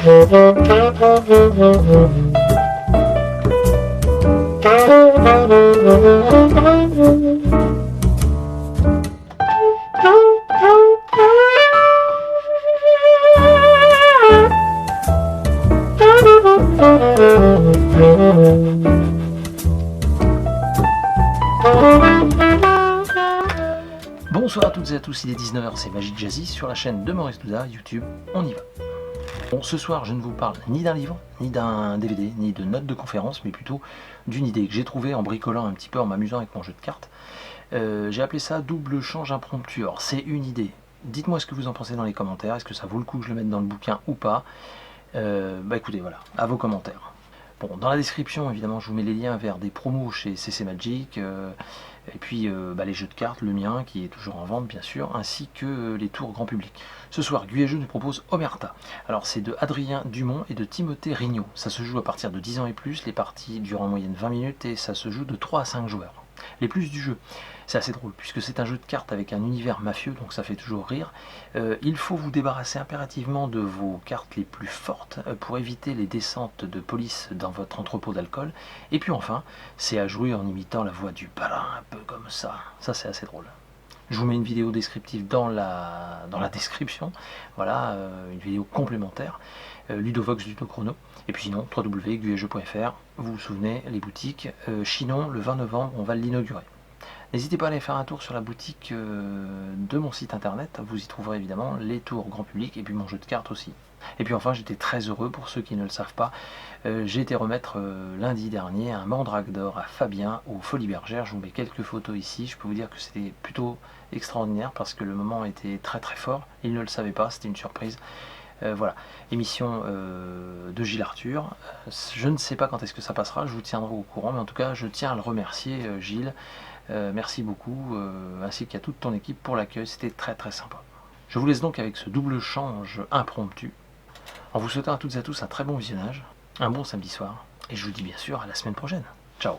Bonsoir à toutes et à tous, il est 19h, c'est Magic Jazzy sur la chaîne de Maurice Douda, YouTube, on y va. Bon, ce soir je ne vous parle ni d'un livre, ni d'un DVD, ni de notes de conférence, mais plutôt d'une idée que j'ai trouvée en bricolant un petit peu, en m'amusant avec mon jeu de cartes. J'ai appelé ça double change impromptu. Alors c'est une idée, dites-moi ce que vous en pensez dans les commentaires, est-ce que ça vaut le coup que je le mette dans le bouquin ou pas. Écoutez, voilà, à vos commentaires. Bon, dans la description, évidemment, je vous mets les liens vers des promos chez CC Magic, et puis les jeux de cartes, le mien, qui est toujours en vente, bien sûr, ainsi que les tours grand public. Ce soir, Guy-et-Jeux nous propose Omerta. Alors, c'est de Adrien Dumont et de Timothée Rignot. Ça se joue à partir de 10 ans et plus, les parties durent en moyenne 20 minutes, et ça se joue de 3 à 5 joueurs. Les plus du jeu, c'est assez drôle, puisque c'est un jeu de cartes avec un univers mafieux, donc ça fait toujours rire. Il faut vous débarrasser impérativement de vos cartes les plus fortes pour éviter les descentes de police dans votre entrepôt d'alcool. Et puis enfin, c'est à jouer en imitant la voix du parrain, un peu comme ça. Ça, c'est assez drôle. Je vous mets une vidéo descriptive dans la description, voilà, une vidéo complémentaire, Ludovox Ludochrono, et puis sinon, www.guiejeux.fr, vous vous souvenez, les boutiques, Chinon, le 20 novembre, on va l'inaugurer. N'hésitez pas à aller faire un tour sur la boutique de mon site internet, vous y trouverez évidemment les tours grand public et puis mon jeu de cartes aussi. Et puis enfin, j'étais très heureux, pour ceux qui ne le savent pas, j'ai été remettre lundi dernier un mandrake d'or à Fabien aux Folies Bergères. Je vous mets quelques photos ici, je peux vous dire que c'était plutôt extraordinaire parce que le moment était très très fort, il ne le savait pas, c'était une surprise. Voilà, émission de Gilles Arthur, je ne sais pas quand est-ce que ça passera, je vous tiendrai au courant, mais en tout cas je tiens à le remercier Gilles, merci beaucoup, ainsi qu'à toute ton équipe pour l'accueil, c'était très très sympa. Je vous laisse donc avec ce double change impromptu, en vous souhaitant à toutes et à tous un très bon visionnage, un bon samedi soir, et je vous dis bien sûr à la semaine prochaine. Ciao.